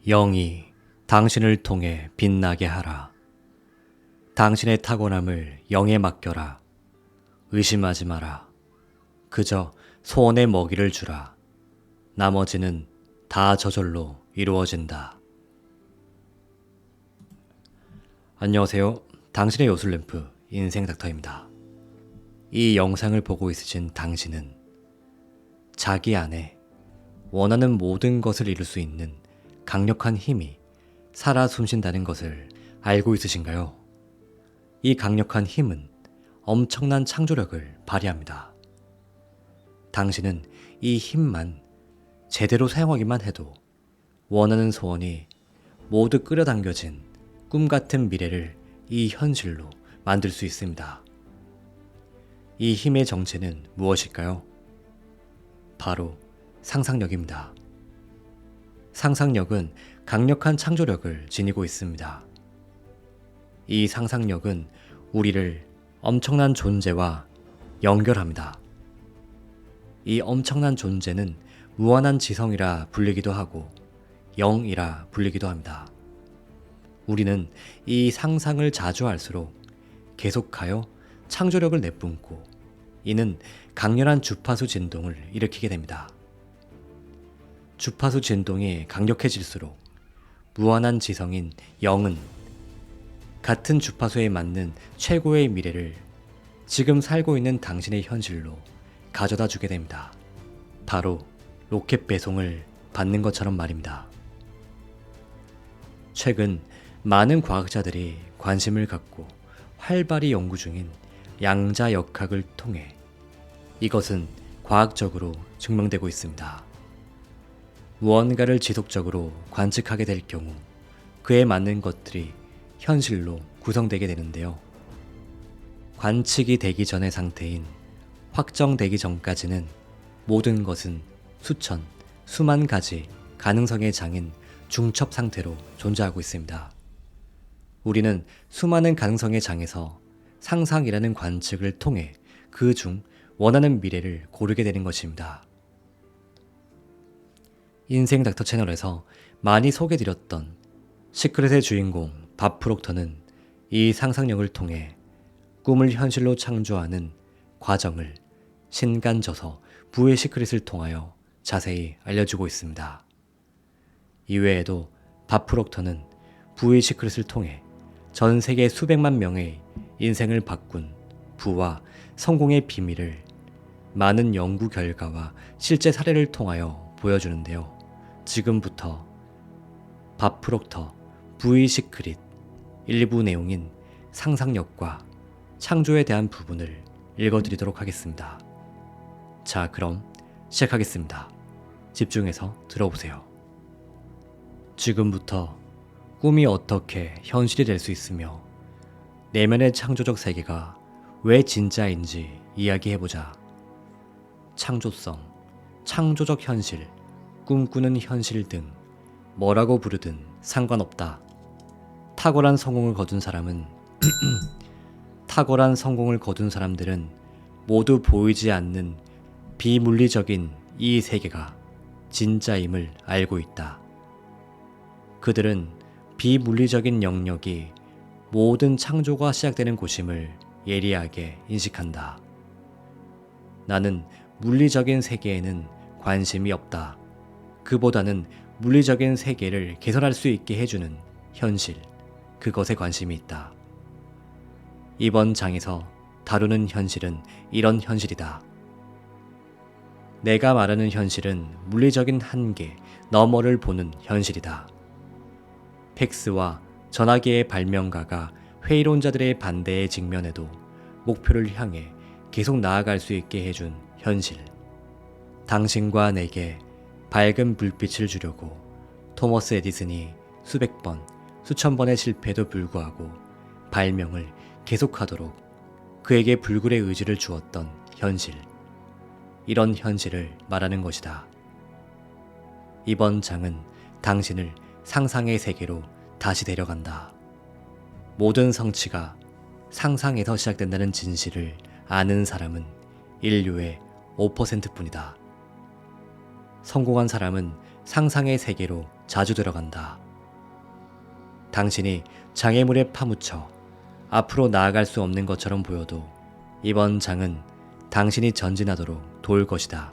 영이 당신을 통해 빛나게 하라. 당신의 타고남을 영에 맡겨라. 의심하지 마라. 그저 소원의 먹이를 주라. 나머지는 다 저절로 이루어진다. 안녕하세요. 당신의 요술램프 인생닥터입니다. 이 영상을 보고 있으신 당신은 자기 안에 원하는 모든 것을 이룰 수 있는 강력한 힘이 살아 숨쉰다는 것을 알고 있으신가요? 이 강력한 힘은 엄청난 창조력을 발휘합니다. 당신은 이 힘만 제대로 사용하기만 해도 원하는 소원이 모두 끌어당겨진 꿈같은 미래를 이 현실로 만들 수 있습니다. 이 힘의 정체는 무엇일까요? 바로 상상력입니다. 상상력은 강력한 창조력을 지니고 있습니다. 이 상상력은 우리를 엄청난 존재와 연결합니다. 이 엄청난 존재는 무한한 지성이라 불리기도 하고 영이라 불리기도 합니다. 우리는 이 상상을 자주 할수록 계속하여 창조력을 내뿜고 이는 강렬한 주파수 진동을 일으키게 됩니다. 주파수 진동이 강력해질수록 무한한 지성인 영은 같은 주파수에 맞는 최고의 미래를 지금 살고 있는 당신의 현실로 가져다 주게 됩니다. 바로 로켓 배송을 받는 것처럼 말입니다. 최근 많은 과학자들이 관심을 갖고 활발히 연구 중인 양자역학을 통해 이것은 과학적으로 증명되고 있습니다. 무언가를 지속적으로 관측하게 될 경우 그에 맞는 것들이 현실로 구성되게 되는데요. 관측이 되기 전의 상태인 확정되기 전까지는 모든 것은 수천, 수만 가지 가능성의 장인 중첩 상태로 존재하고 있습니다. 우리는 수많은 가능성의 장에서 상상이라는 관측을 통해 그 중 원하는 미래를 고르게 되는 것입니다. 인생 닥터 채널에서 많이 소개드렸던 시크릿의 주인공 밥 프록터는 이 상상력을 통해 꿈을 현실로 창조하는 과정을 신간저서 부의 시크릿을 통하여 자세히 알려주고 있습니다. 이외에도 밥 프록터는 부의 시크릿을 통해 전 세계 수백만 명의 인생을 바꾼 부와 성공의 비밀을 많은 연구 결과와 실제 사례를 통하여 보여주는데요. 지금부터 밥 프록터 부의 시크릿 1부 내용인 상상력과 창조에 대한 부분을 읽어드리도록 하겠습니다. 자, 그럼 시작하겠습니다. 집중해서 들어보세요. 지금부터 꿈이 어떻게 현실이 될 수 있으며 내면의 창조적 세계가 왜 진짜인지 이야기해보자. 창조성, 창조적 현실, 꿈꾸는 현실 등 뭐라고 부르든 상관없다. 탁월한 성공을 거둔 사람들은 모두 보이지 않는 비물리적인 이 세계가 진짜임을 알고 있다. 그들은 비물리적인 영역이 모든 창조가 시작되는 곳임을 예리하게 인식한다. 나는 물리적인 세계에는 관심이 없다. 그보다는 물리적인 세계를 개선할 수 있게 해주는 현실, 그것에 관심이 있다. 이번 장에서 다루는 현실은 이런 현실이다. 내가 말하는 현실은 물리적인 한계 너머를 보는 현실이다. 팩스와 전화기의 발명가가 회의론자들의 반대에 직면해도 목표를 향해 계속 나아갈 수 있게 해준 현실. 당신과 내게 밝은 불빛을 주려고 토머스 에디슨이 수백 번, 수천 번의 실패에도 불구하고 발명을 계속하도록 그에게 불굴의 의지를 주었던 현실. 이런 현실을 말하는 것이다. 이번 장은 당신을 상상의 세계로 다시 데려간다. 모든 성취가 상상에서 시작된다는 진실을 아는 사람은 인류의 5%뿐이다. 성공한 사람은 상상의 세계로 자주 들어간다. 당신이 장애물에 파묻혀 앞으로 나아갈 수 없는 것처럼 보여도 이번 장은 당신이 전진하도록 도울 것이다.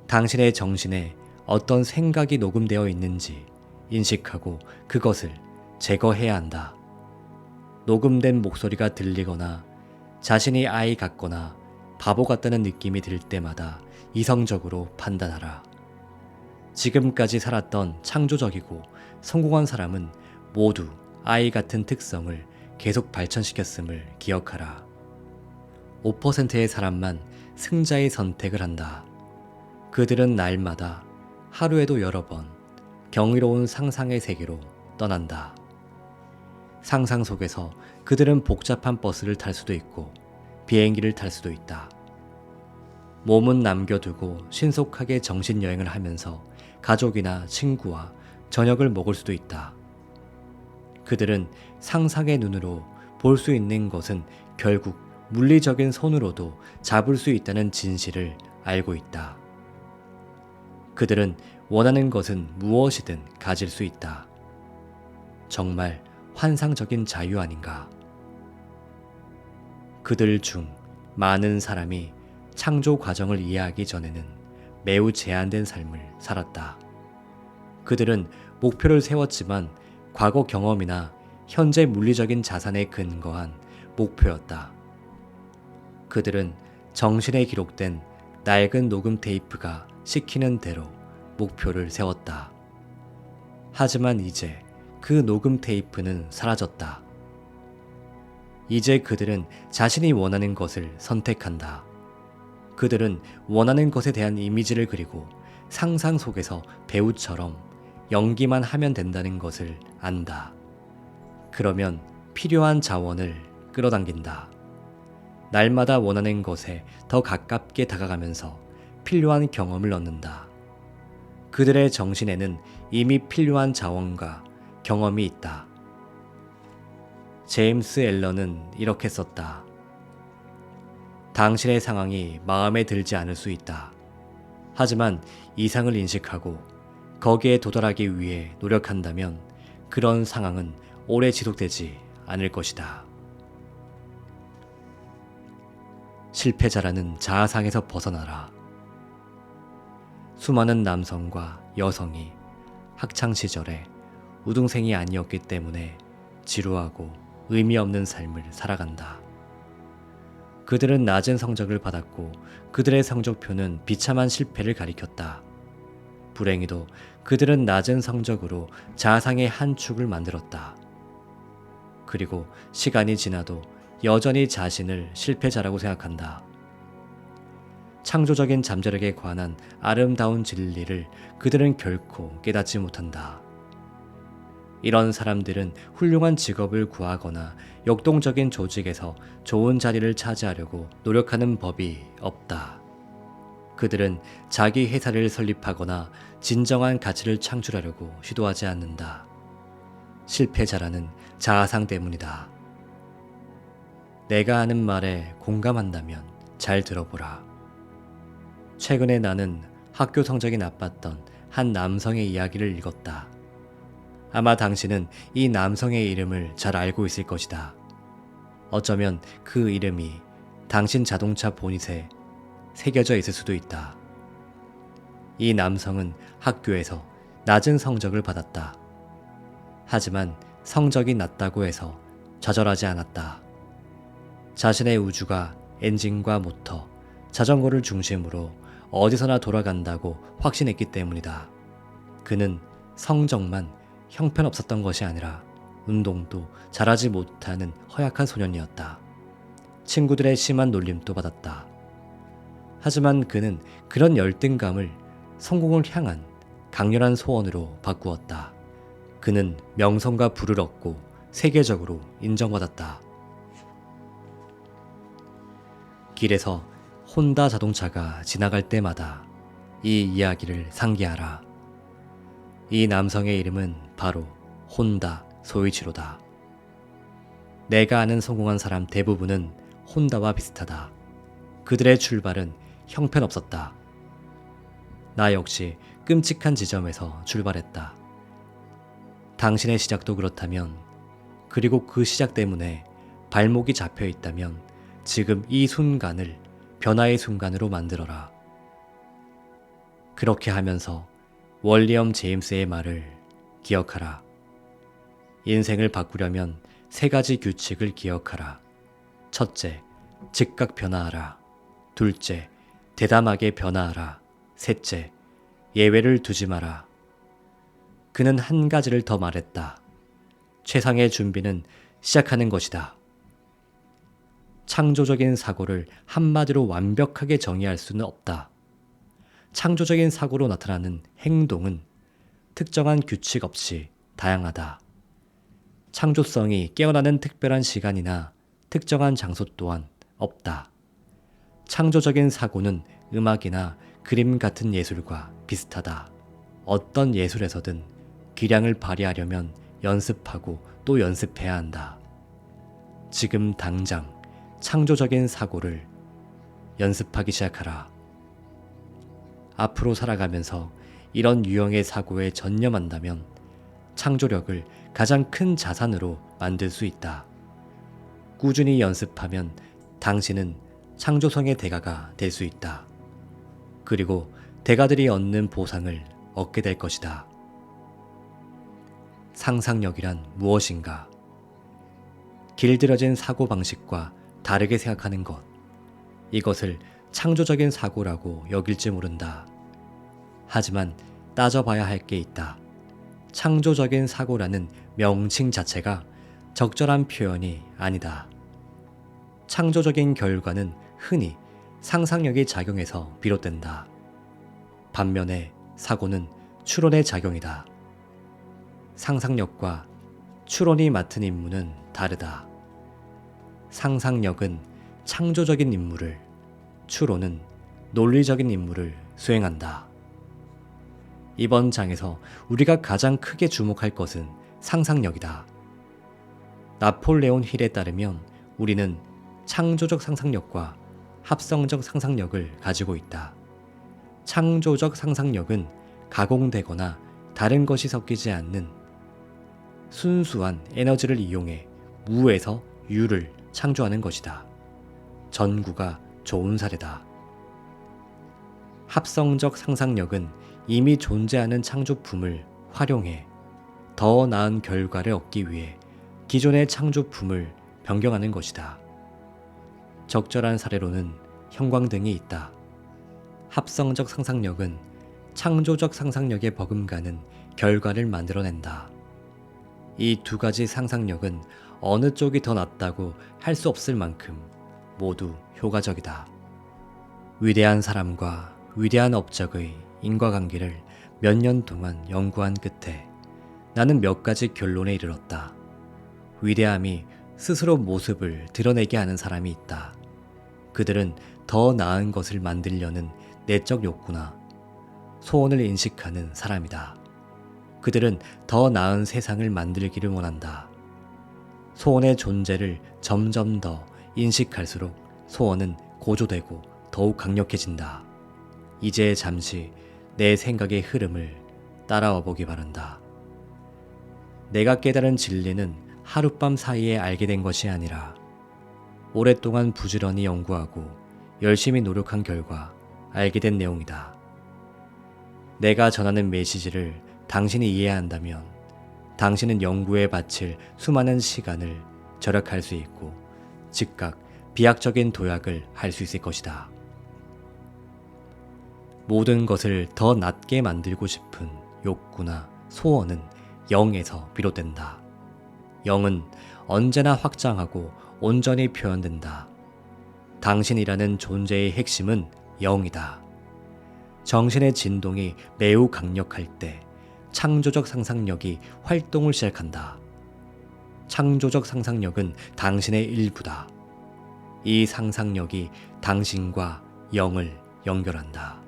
당신의 정신에 어떤 생각이 녹음되어 있는지 인식하고 그것을 제거해야 한다. 녹음된 목소리가 들리거나 자신이 아이 같거나 바보 같다는 느낌이 들 때마다 이성적으로 판단하라. 지금까지 살았던 창조적이고 성공한 사람은 모두 아이 같은 특성을 계속 발전시켰음을 기억하라. 5%의 사람만 승자의 선택을 한다. 그들은 날마다 하루에도 여러 번 경이로운 상상의 세계로 떠난다. 상상 속에서 그들은 복잡한 버스를 탈 수도 있고 비행기를 탈 수도 있다. 몸은 남겨두고 신속하게 정신여행을 하면서 가족이나 친구와 저녁을 먹을 수도 있다. 그들은 상상의 눈으로 볼 수 있는 것은 결국 물리적인 손으로도 잡을 수 있다는 진실을 알고 있다. 그들은 원하는 것은 무엇이든 가질 수 있다. 정말 환상적인 자유 아닌가? 그들 중 많은 사람이 창조 과정을 이해하기 전에는 매우 제한된 삶을 살았다. 그들은 목표를 세웠지만 과거 경험이나 현재 물리적인 자산에 근거한 목표였다. 그들은 정신에 기록된 낡은 녹음 테이프가 시키는 대로 목표를 세웠다. 하지만 이제 그 녹음 테이프는 사라졌다. 이제 그들은 자신이 원하는 것을 선택한다. 그들은 원하는 것에 대한 이미지를 그리고 상상 속에서 배우처럼 연기만 하면 된다는 것을 안다. 그러면 필요한 자원을 끌어당긴다. 날마다 원하는 것에 더 가깝게 다가가면서 필요한 경험을 얻는다. 그들의 정신에는 이미 필요한 자원과 경험이 있다. 제임스 앨런은 이렇게 썼다. 당신의 상황이 마음에 들지 않을 수 있다. 하지만 이상을 인식하고 거기에 도달하기 위해 노력한다면 그런 상황은 오래 지속되지 않을 것이다. 실패자라는 자아상에서 벗어나라. 수많은 남성과 여성이 학창시절에 우등생이 아니었기 때문에 지루하고 의미 없는 삶을 살아간다. 그들은 낮은 성적을 받았고 그들의 성적표는 비참한 실패를 가리켰다. 불행히도 그들은 낮은 성적으로 자아상의 한 축을 만들었다. 그리고 시간이 지나도 여전히 자신을 실패자라고 생각한다. 창조적인 잠재력에 관한 아름다운 진리를 그들은 결코 깨닫지 못한다. 이런 사람들은 훌륭한 직업을 구하거나 역동적인 조직에서 좋은 자리를 차지하려고 노력하는 법이 없다. 그들은 자기 회사를 설립하거나 진정한 가치를 창출하려고 시도하지 않는다. 실패자라는 자아상 때문이다. 내가 하는 말에 공감한다면 잘 들어보라. 최근에 나는 학교 성적이 나빴던 한 남성의 이야기를 읽었다. 아마 당신은 이 남성의 이름을 잘 알고 있을 것이다. 어쩌면 그 이름이 당신 자동차 보닛에 새겨져 있을 수도 있다. 이 남성은 학교에서 낮은 성적을 받았다. 하지만 성적이 낮다고 해서 좌절하지 않았다. 자신의 우주가 엔진과 모터, 자전거를 중심으로 어디서나 돌아간다고 확신했기 때문이다. 그는 성적만 형편없었던 것이 아니라 운동도 잘하지 못하는 허약한 소년이었다. 친구들의 심한 놀림도 받았다. 하지만 그는 그런 열등감을 성공을 향한 강렬한 소원으로 바꾸었다. 그는 명성과 부를 얻고 세계적으로 인정받았다. 길에서 혼다 자동차가 지나갈 때마다 이 이야기를 상기하라. 이 남성의 이름은 바로 혼다 소이치로다. 내가 아는 성공한 사람 대부분은 혼다와 비슷하다. 그들의 출발은 형편없었다. 나 역시 끔찍한 지점에서 출발했다. 당신의 시작도 그렇다면, 그리고 그 시작 때문에 발목이 잡혀 있다면 지금 이 순간을 변화의 순간으로 만들어라. 그렇게 하면서 월리엄 제임스의 말을 기억하라. 인생을 바꾸려면 3가지 규칙을 기억하라. 첫째, 즉각 변화하라. 둘째, 대담하게 변화하라. 셋째, 예외를 두지 마라. 그는 한 가지를 더 말했다. 최상의 준비는 시작하는 것이다. 창조적인 사고를 한마디로 완벽하게 정의할 수는 없다. 창조적인 사고로 나타나는 행동은 특정한 규칙 없이 다양하다. 창조성이 깨어나는 특별한 시간이나 특정한 장소 또한 없다. 창조적인 사고는 음악이나 그림 같은 예술과 비슷하다. 어떤 예술에서든 기량을 발휘하려면 연습하고 또 연습해야 한다. 지금 당장 창조적인 사고를 연습하기 시작하라. 앞으로 살아가면서 이런 유형의 사고에 전념한다면 창조력을 가장 큰 자산으로 만들 수 있다. 꾸준히 연습하면 당신은 창조성의 대가가 될 수 있다. 그리고 대가들이 얻는 보상을 얻게 될 것이다. 상상력이란 무엇인가? 길들여진 사고방식과 다르게 생각하는 것. 이것을 창조적인 사고라고 여길지 모른다. 하지만 따져봐야 할 게 있다. 창조적인 사고라는 명칭 자체가 적절한 표현이 아니다. 창조적인 결과는 흔히 상상력이 작용해서 비롯된다. 반면에 사고는 추론의 작용이다. 상상력과 추론이 맡은 임무는 다르다. 상상력은 창조적인 임무를, 추론은 논리적인 임무를 수행한다. 이번 장에서 우리가 가장 크게 주목할 것은 상상력이다. 나폴레온 힐에 따르면 우리는 창조적 상상력과 합성적 상상력을 가지고 있다. 창조적 상상력은 가공되거나 다른 것이 섞이지 않는 순수한 에너지를 이용해 무에서 유를 창조하는 것이다. 전구가 좋은 사례다. 합성적 상상력은 이미 존재하는 창조품을 활용해 더 나은 결과를 얻기 위해 기존의 창조품을 변경하는 것이다. 적절한 사례로는 형광등이 있다. 합성적 상상력은 창조적 상상력에 버금가는 결과를 만들어낸다. 이 2가지 상상력은 어느 쪽이 더 낫다고 할 수 없을 만큼 모두 효과적이다. 위대한 사람과 위대한 업적의 인과관계를 몇 년 동안 연구한 끝에 나는 몇 가지 결론에 이르렀다. 위대함이 스스로 모습을 드러내게 하는 사람이 있다. 그들은 더 나은 것을 만들려는 내적 욕구나 소원을 인식하는 사람이다. 그들은 더 나은 세상을 만들기를 원한다. 소원의 존재를 점점 더 인식할수록 소원은 고조되고 더욱 강력해진다. 이제 잠시 내 생각의 흐름을 따라와 보기 바란다. 내가 깨달은 진리는 하룻밤 사이에 알게 된 것이 아니라 오랫동안 부지런히 연구하고 열심히 노력한 결과 알게 된 내용이다. 내가 전하는 메시지를 당신이 이해한다면 당신은 연구에 바칠 수많은 시간을 절약할 수 있고 즉각 비약적인 도약을 할 수 있을 것이다. 모든 것을 더 낫게 만들고 싶은 욕구나 소원은 영에서 비롯된다. 영은 언제나 확장하고 온전히 표현된다. 당신이라는 존재의 핵심은 영이다. 정신의 진동이 매우 강력할 때 창조적 상상력이 활동을 시작한다. 창조적 상상력은 당신의 일부다. 이 상상력이 당신과 영을 연결한다.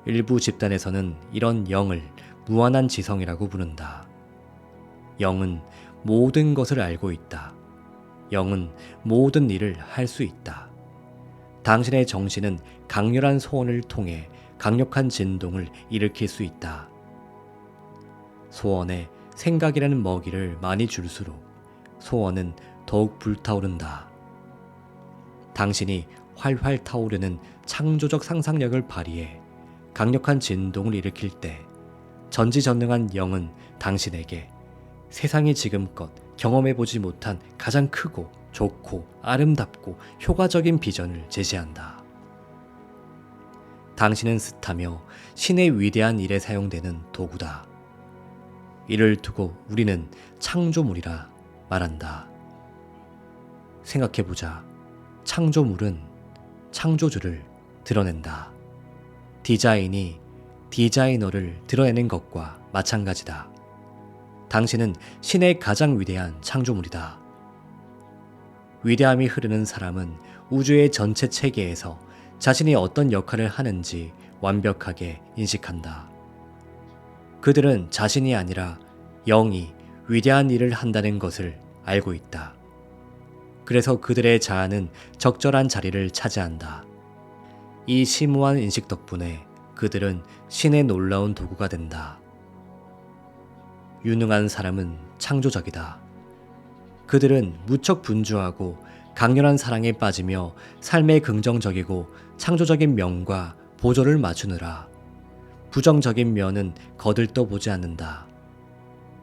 일부 집단에서는 이런 영을 무한한 지성이라고 부른다. 영은 모든 것을 알고 있다. 영은 모든 일을 할 수 있다. 당신의 정신은 강렬한 소원을 통해 강력한 진동을 일으킬 수 있다. 소원에 생각이라는 먹이를 많이 줄수록 소원은 더욱 불타오른다. 당신이 활활 타오르는 창조적 상상력을 발휘해 강력한 진동을 일으킬 때 전지전능한 영은 당신에게 세상이 지금껏 경험해보지 못한 가장 크고 좋고 아름답고 효과적인 비전을 제시한다. 당신은 스타며 신의 위대한 일에 사용되는 도구다. 이를 두고 우리는 창조물이라 말한다. 생각해보자. 창조물은 창조주를 드러낸다. 디자인이 디자이너를 드러내는 것과 마찬가지다. 당신은 신의 가장 위대한 창조물이다. 위대함이 흐르는 사람은 우주의 전체 체계에서 자신이 어떤 역할을 하는지 완벽하게 인식한다. 그들은 자신이 아니라 영이 위대한 일을 한다는 것을 알고 있다. 그래서 그들의 자아는 적절한 자리를 차지한다. 이 심오한 인식 덕분에 그들은 신의 놀라운 도구가 된다. 유능한 사람은 창조적이다. 그들은 무척 분주하고 강렬한 사랑에 빠지며 삶에 긍정적이고 창조적인 면과 보조를 맞추느라 부정적인 면은 거들떠보지 않는다.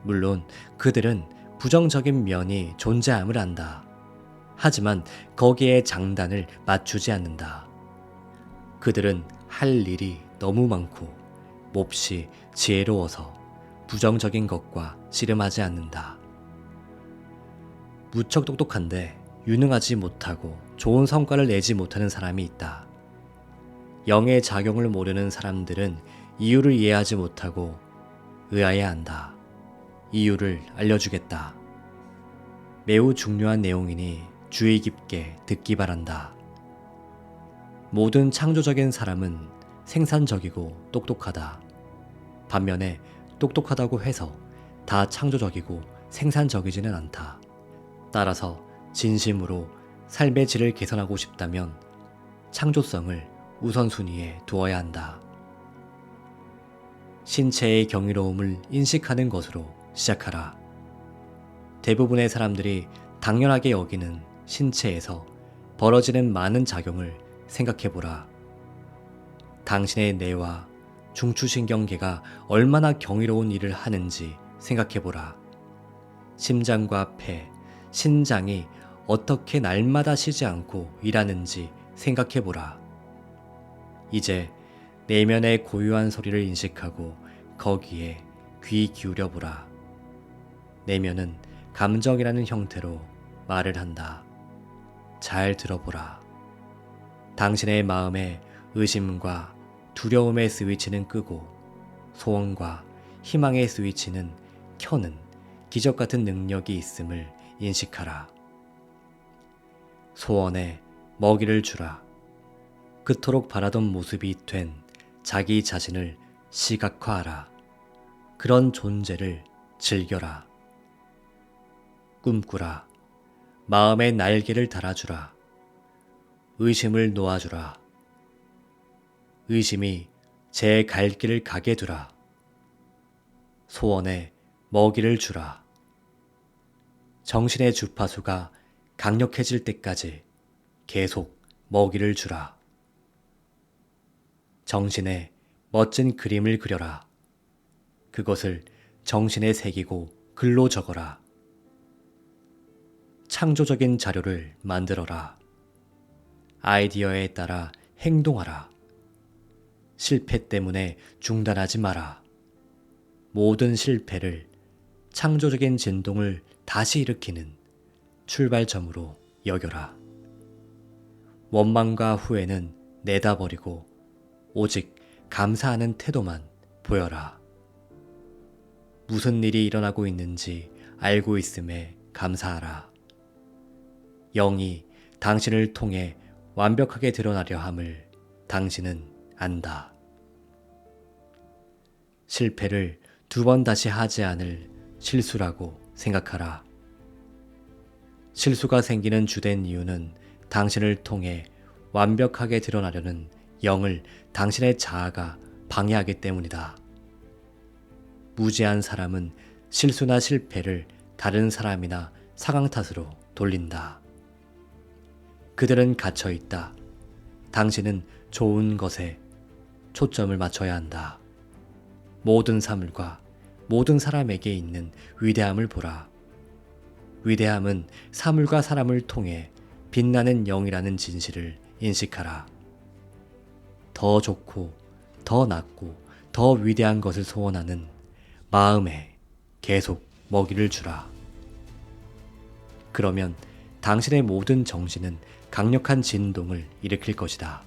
물론 그들은 부정적인 면이 존재함을 안다. 하지만 거기에 장단을 맞추지 않는다. 그들은 할 일이 너무 많고 몹시 지혜로워서 부정적인 것과 씨름하지 않는다. 무척 똑똑한데 유능하지 못하고 좋은 성과를 내지 못하는 사람이 있다. 영의 작용을 모르는 사람들은 이유를 이해하지 못하고 의아해한다. 이유를 알려주겠다. 매우 중요한 내용이니 주의 깊게 듣기 바란다. 모든 창조적인 사람은 생산적이고 똑똑하다. 반면에 똑똑하다고 해서 다 창조적이고 생산적이지는 않다. 따라서 진심으로 삶의 질을 개선하고 싶다면 창조성을 우선순위에 두어야 한다. 신체의 경이로움을 인식하는 것으로 시작하라. 대부분의 사람들이 당연하게 여기는 신체에서 벌어지는 많은 작용을 생각해보라. 당신의 뇌와 중추신경계가 얼마나 경이로운 일을 하는지 생각해보라. 심장과 폐, 신장이 어떻게 날마다 쉬지 않고 일하는지 생각해보라. 이제 내면의 고유한 소리를 인식하고 거기에 귀 기울여보라. 내면은 감정이라는 형태로 말을 한다. 잘 들어보라. 당신의 마음에 의심과 두려움의 스위치는 끄고 소원과 희망의 스위치는 켜는 기적 같은 능력이 있음을 인식하라. 소원에 먹이를 주라. 그토록 바라던 모습이 된 자기 자신을 시각화하라. 그런 존재를 즐겨라. 꿈꾸라. 마음의 날개를 달아주라. 의심을 놓아주라. 의심이 제 갈 길을 가게 두라. 소원에 먹이를 주라. 정신의 주파수가 강력해질 때까지 계속 먹이를 주라. 정신에 멋진 그림을 그려라. 그것을 정신에 새기고 글로 적어라. 창조적인 자료를 만들어라. 아이디어에 따라 행동하라. 실패 때문에 중단하지 마라. 모든 실패를 창조적인 진동을 다시 일으키는 출발점으로 여겨라. 원망과 후회는 내다버리고 오직 감사하는 태도만 보여라. 무슨 일이 일어나고 있는지 알고 있음에 감사하라. 영이 당신을 통해 완벽하게 드러나려 함을 당신은 안다. 실패를 2번 다시 하지 않을 실수라고 생각하라. 실수가 생기는 주된 이유는 당신을 통해 완벽하게 드러나려는 영을 당신의 자아가 방해하기 때문이다. 무지한 사람은 실수나 실패를 다른 사람이나 상황 탓으로 돌린다. 그들은 갇혀 있다. 당신은 좋은 것에 초점을 맞춰야 한다. 모든 사물과 모든 사람에게 있는 위대함을 보라. 위대함은 사물과 사람을 통해 빛나는 영이라는 진실을 인식하라. 더 좋고 더 낫고 더 위대한 것을 소원하는 마음에 계속 먹이를 주라. 그러면 당신의 모든 정신은 강력한 진동을 일으킬 것이다.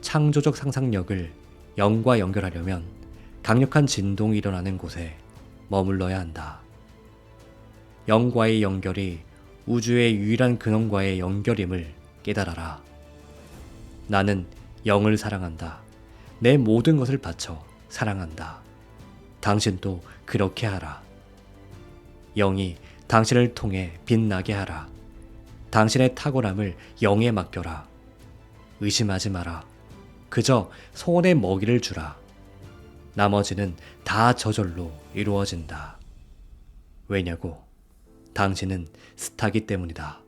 창조적 상상력을 영과 연결하려면 강력한 진동이 일어나는 곳에 머물러야 한다. 영과의 연결이 우주의 유일한 근원과의 연결임을 깨달아라. 나는 영을 사랑한다. 내 모든 것을 바쳐 사랑한다. 당신도 그렇게 하라. 영이 당신을 통해 빛나게 하라. 당신의 탁월함을 영에 맡겨라. 의심하지 마라. 그저 소원의 먹이를 주라. 나머지는 다 저절로 이루어진다. 왜냐고? 당신은 스타기 때문이다.